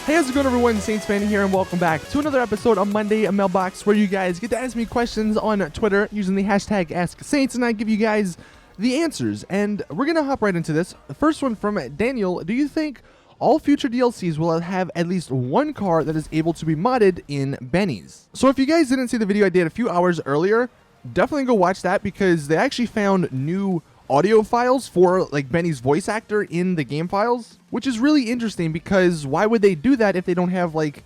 Hey, how's it going, everyone? Saintsfan here, and welcome back to another episode of Monday a Mailbox, where you guys get to ask me questions on Twitter using the hashtag AskSaints, and I give you guys the answers. And we're going to hop right into this. The first one from Daniel. Do you think all future DLCs will have at least one car that is able to be modded in Benny's? So if you guys didn't see the video I did a few hours earlier, definitely go watch that, because they actually found new audio files for like Benny's voice actor in the game files, which is really interesting, because why would they do that if they don't have like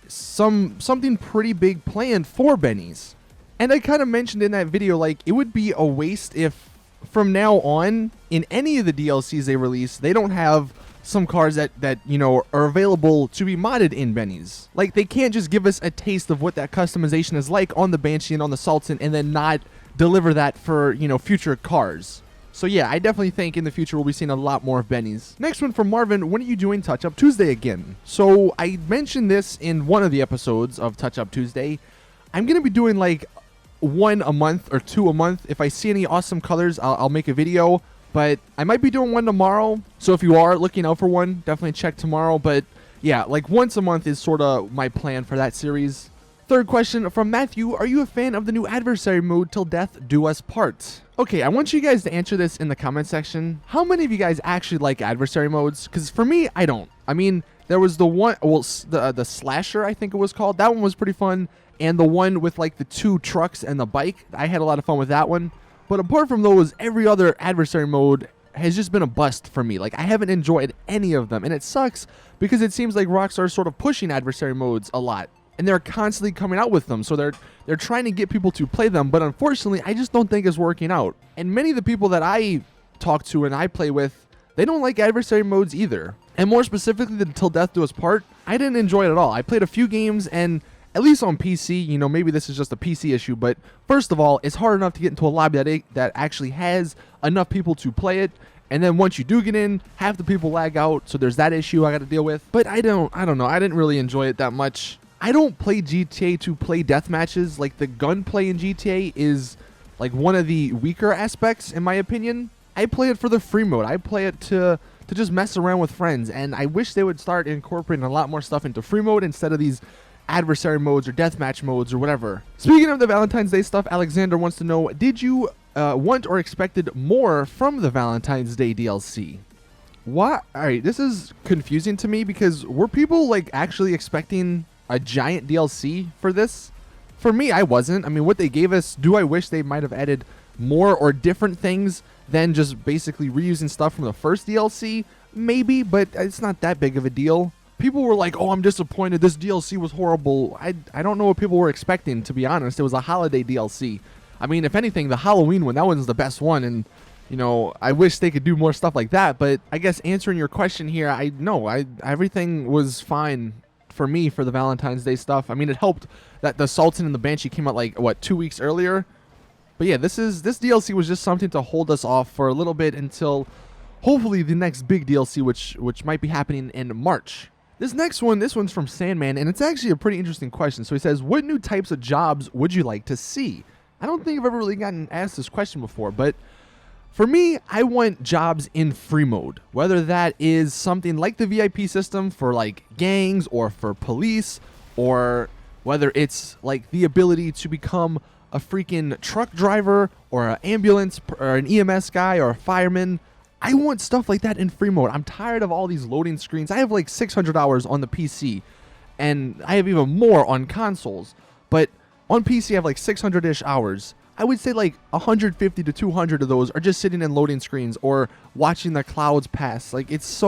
something pretty big planned for Benny's? And I kind of mentioned in that video, like, it would be a waste if from now on in any of the DLCs they release, they don't have some cars that you know are available to be modded in Benny's. Like, they can't just give us a taste of what that customization is like on the Banshee and on the Sultan and then not deliver that for, you know, future cars. So yeah, I definitely think in the future we'll be seeing a lot more of Benny's. Next one from Marvin. When are you doing Touch Up Tuesday again? So I mentioned this in one of the episodes of Touch Up Tuesday. I'm going to be doing like one a month or two a month. If I see any awesome colors, I'll make a video. But I might be doing one tomorrow. So if you are looking out for one, definitely check tomorrow. But yeah, like once a month is sort of my plan for that series. Third question from Matthew. Are you a fan of the new adversary mode, Till Death Do Us Part? Okay, I want you guys to answer this in the comment section. How many of you guys actually like adversary modes? Because for me, I don't. I mean, there was the one, well, the slasher, I think it was called. That one was pretty fun. And the one with like the two trucks and the bike. I had a lot of fun with that one. But apart from those, every other adversary mode has just been a bust for me. Like, I haven't enjoyed any of them. And it sucks because it seems like Rockstar is sort of pushing adversary modes a lot. And they're constantly coming out with them, so they're trying to get people to play them, but unfortunately, I just don't think it's working out. And many of the people that I talk to and I play with, they don't like adversary modes either. And more specifically, the Till Death Do Us Part, I didn't enjoy it at all. I played a few games, and at least on PC, you know, maybe this is just a PC issue, but first of all, it's hard enough to get into a lobby that actually has enough people to play it. And then once you do get in, half the people lag out, so there's that issue I got to deal with. But I don't know. I didn't really enjoy it that much. I don't play GTA to play death matches. Like, the gunplay in GTA is like one of the weaker aspects in my opinion. I play it for the free mode. I play it to just mess around with friends, and I wish they would start incorporating a lot more stuff into free mode instead of these adversary modes or deathmatch modes or whatever. Speaking of the Valentine's Day stuff, Alexander wants to know, did you want or expected more from the Valentine's Day DLC? What? Alright, this is confusing to me, because were people like actually expecting a giant DLC for this? For me, I wasn't. I mean, what they gave us, do I wish they might have added more or different things than just basically reusing stuff from the first DLC? Maybe, but it's not that big of a deal. People were like, oh, I'm disappointed, this DLC was horrible. I don't know what people were expecting, to be honest. It was a holiday DLC. I mean, if anything, the Halloween one, that one's the best one, and you know, I wish they could do more stuff like that. But I guess answering your question here, everything was fine for me for the Valentine's Day stuff. I mean, it helped that the Sultan and the Banshee came out like, what, 2 weeks earlier? But yeah, this DLC was just something to hold us off for a little bit until hopefully the next big DLC, which might be happening in March. This one's from Sandman, and it's actually a pretty interesting question. So he says, what new types of jobs would you like to see? I don't think I've ever really gotten asked this question before, but for me, I want jobs in free mode, whether that is something like the VIP system for like gangs or for police, or whether it's like the ability to become a freaking truck driver or an ambulance or an EMS guy or a fireman. I want stuff like that in free mode. I'm tired of all these loading screens. I have like 600 hours on the PC, and I have even more on consoles, but on PC I have like 600-ish hours. I would say like 150 to 200 of those are just sitting in loading screens or watching the clouds pass. Like, it's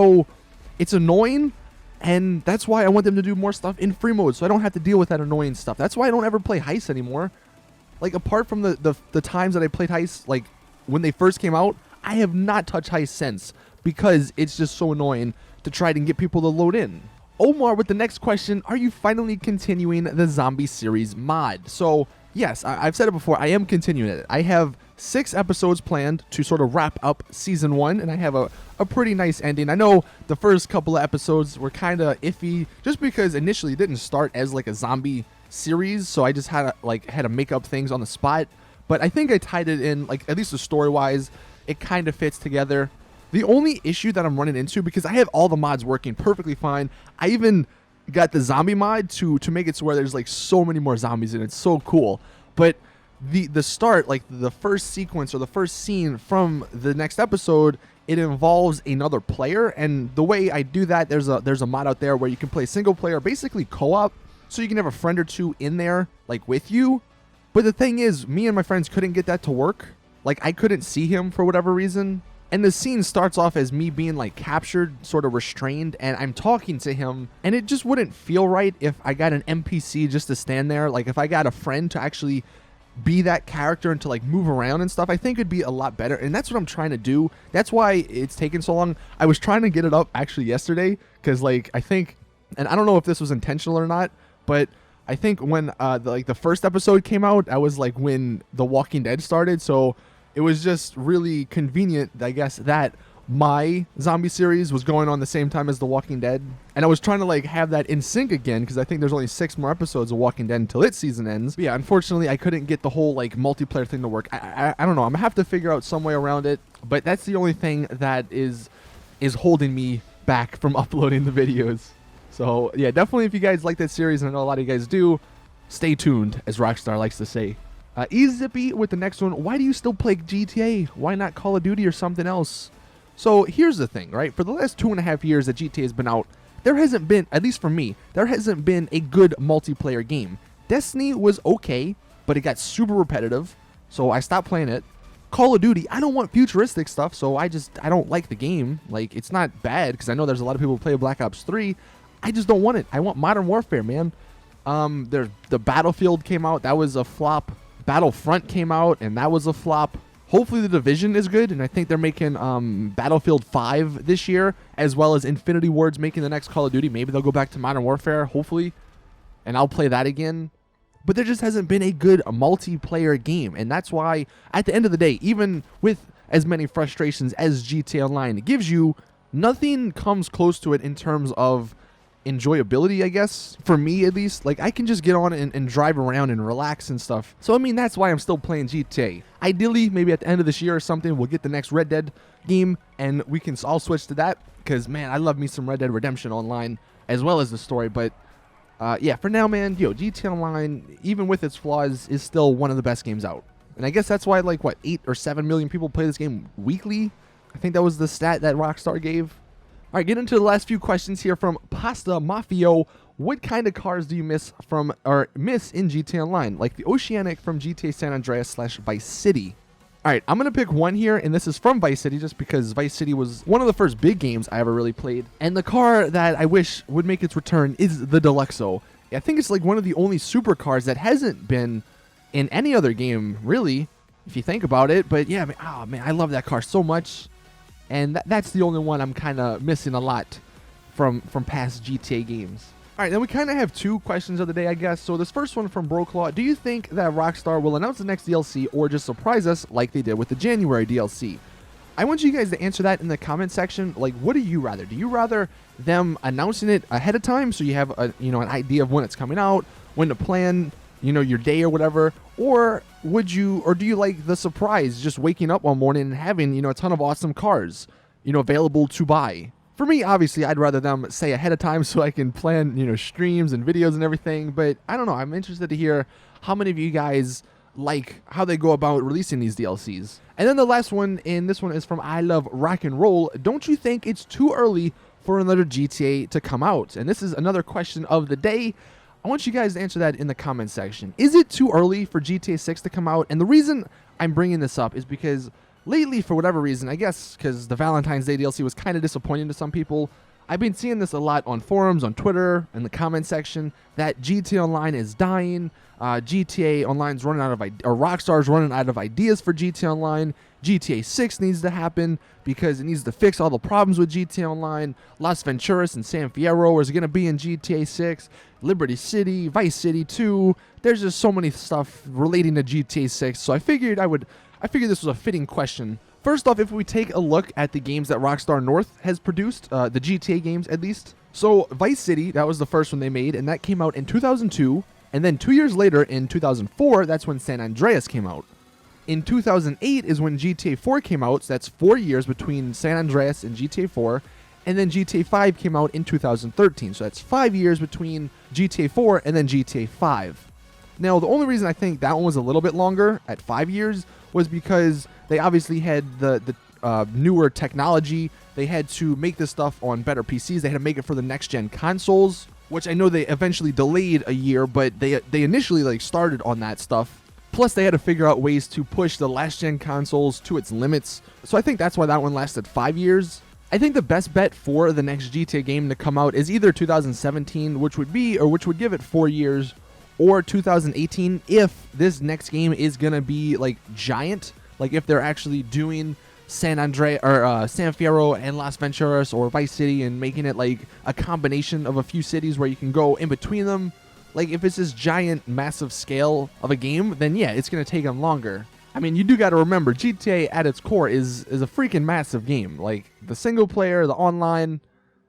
annoying, and that's why I want them to do more stuff in free mode so I don't have to deal with that annoying stuff. That's why I don't ever play Heist anymore. Like, apart from the times that I played Heist, like when they first came out, I have not touched Heist since, because it's just so annoying to try to get people to load in. Omar with the next question, are you finally continuing the zombie series mod? So yes, I've said it before, I am continuing it. I have 6 episodes planned to sort of wrap up season 1, and I have a pretty nice ending. I know the first couple of episodes were kind of iffy, just because initially it didn't start as like a zombie series, so I just had to make up things on the spot. But I think I tied it in, like, at least the story-wise, it kind of fits together. The only issue that I'm running into, because I have all the mods working perfectly fine, I even got the zombie mod to make it to where there's like so many more zombies and it's so cool. But the start, like the first sequence or the first scene from the next episode, it involves another player, and the way I do that, there's a mod out there where you can play single player, basically co-op, so you can have a friend or two in there like with you. But the thing is, me and my friends couldn't get that to work. Like I couldn't see him for whatever reason. And the scene starts off as me being like captured, sort of restrained, and I'm talking to him, and it just wouldn't feel right if I got an NPC just to stand there. Like if I got a friend to actually be that character and to like move around and stuff, I think it'd be a lot better. And that's what I'm trying to do. That's why it's taken so long. I was trying to get it up actually yesterday because like I think, and I don't know if this was intentional or not, but I think when the first episode came out, I was like when The Walking Dead started, so it was just really convenient, I guess, that my zombie series was going on the same time as The Walking Dead, and I was trying to like have that in sync again because I think there's only 6 more episodes of Walking Dead until its season ends. But yeah, unfortunately, I couldn't get the whole like multiplayer thing to work. I don't know. I'm gonna have to figure out some way around it, but that's the only thing that is holding me back from uploading the videos. So yeah, definitely if you guys like that series, and I know a lot of you guys do, stay tuned, as Rockstar likes to say. Easy Zippy with the next one. Why do you still play GTA? Why not Call of Duty or something else? So here's the thing, right? For the last 2.5 years that GTA has been out, there hasn't been, at least for me, there hasn't been a good multiplayer game. Destiny was okay, but it got super repetitive, so I stopped playing it. Call of Duty, I don't want futuristic stuff, so I don't like the game. Like, it's not bad, because I know there's a lot of people who play Black Ops 3. I just don't want it. I want Modern Warfare, man. The Battlefield came out. That was a flop. Battlefront came out, and that was a flop. Hopefully The Division is good, and I think they're making Battlefield 5 this year, as well as Infinity Ward's making the next Call of Duty. Maybe they'll go back to Modern Warfare, hopefully, and I'll play that again. But there just hasn't been a good multiplayer game, and that's why, at the end of the day, even with as many frustrations as GTA Online gives you, nothing comes close to it in terms of enjoyability, I guess, for me at least. Like, I can just get on and drive around and relax and stuff. So I mean, that's why I'm still playing GTA. Ideally, maybe at the end of this year or something, we'll get the next Red Dead game and we can all switch to that, because man, I love me some Red Dead Redemption Online as well as the story. But yeah, for now, man, GTA Online, even with its flaws, is still one of the best games out. And I guess that's why, like, what, 8 or 7 million people play this game weekly? I think that was the stat that Rockstar gave. All right, get into the last few questions here from Pasta Mafio. What kind of cars do you miss in GTA Online? Like the Oceanic from GTA San Andreas / Vice City. All right, I'm going to pick one here, and this is from Vice City just because Vice City was one of the first big games I ever really played. And the car that I wish would make its return is the Deluxo. I think it's like one of the only supercars that hasn't been in any other game, really, if you think about it. But yeah, oh man, I love that car so much. And that's the only one I'm kind of missing a lot from past GTA games. All right, then we kind of have 2 questions of the day, I guess. So this first one from Broclaw. Do you think that Rockstar will announce the next DLC or just surprise us like they did with the January DLC? I want you guys to answer that in the comment section. Like, what do you rather? Do you rather them announcing it ahead of time so you have an idea of when it's coming out, when to plan, your day or whatever, or do you like the surprise, just waking up one morning and having, a ton of awesome cars, available to buy? For me, obviously, I'd rather them say ahead of time so I can plan, streams and videos and everything, but I don't know. I'm interested to hear how many of you guys like how they go about releasing these DLCs. And then the last one, and this one is from I Love Rock and Roll. Don't you think it's too early for another GTA to come out? And this is another question of the day. I want you guys to answer that in the comment section. Is it too early for GTA 6 to come out? And the reason I'm bringing this up is because lately, for whatever reason, I guess because the Valentine's Day DLC was kind of disappointing to some people, I've been seeing this a lot on forums, on Twitter, in the comment section, that GTA Online is dying. GTA Online's running out of Rockstar's running out of ideas for GTA Online. GTA 6 needs to happen because it needs to fix all the problems with GTA Online. Las Venturas and San Fierro is going to be in GTA 6. Liberty City, Vice City 2. There's just so many stuff relating to GTA 6. So I figured this was a fitting question. First off, if we take a look at the games that Rockstar North has produced, the GTA games at least. So Vice City, that was the first one they made, and that came out in 2002. And then 2 years later, in 2004, that's when San Andreas came out. In 2008 is when GTA 4 came out, so that's 4 years between San Andreas and GTA 4. And then GTA 5 came out in 2013. So that's 5 years between GTA 4 and then GTA 5. Now, the only reason I think that one was a little bit longer at 5 years was because they obviously had the newer technology. They had to make this stuff on better PCs. They had to make it for the next-gen consoles, which I know they eventually delayed a year, but they initially like started on that stuff. Plus, they had to figure out ways to push the last-gen consoles to its limits. So I think that's why that one lasted 5 years. I think the best bet for the next GTA game to come out is either 2017, which would give it 4 years, or 2018 if this next game is gonna be like giant, like if they're actually doing San Fierro and Las Venturas or Vice City and making it like a combination of a few cities where you can go in between them. Like, if it's this giant, massive scale of a game, then yeah, it's going to take them longer. I mean, you do got to remember, GTA at its core is a freaking massive game. Like, the single player, the online,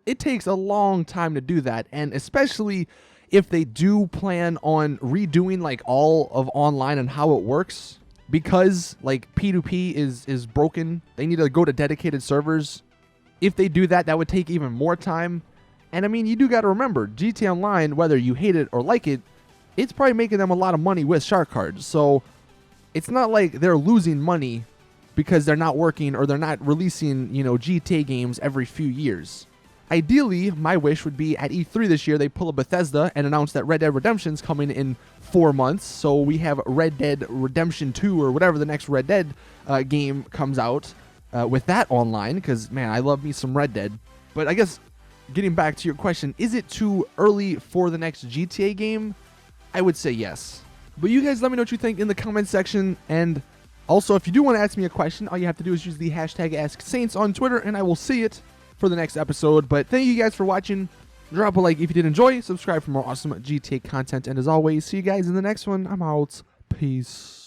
it takes a long time to do that. And especially if they do plan on redoing, like, all of online and how it works, because, like, P2P is broken. They need to go to dedicated servers. If they do that, that would take even more time. And I mean, you do got to remember, GTA Online, whether you hate it or like it, it's probably making them a lot of money with shark cards. So it's not like they're losing money because they're not working or they're not releasing, GTA games every few years. Ideally, my wish would be at E3 this year, they pull a Bethesda and announce that Red Dead Redemption's coming in 4 months. So we have Red Dead Redemption 2 or whatever the next Red Dead game comes out with that online. Because, man, I love me some Red Dead. But I guess, getting back to your question, is it too early for the next GTA game? I would say yes. But you guys let me know what you think in the comment section. And also, if you do want to ask me a question, all you have to do is use the hashtag AskSaints on Twitter, and I will see it for the next episode. But thank you guys for watching. Drop a like if you did enjoy. Subscribe for more awesome GTA content. And as always, see you guys in the next one. I'm out. Peace.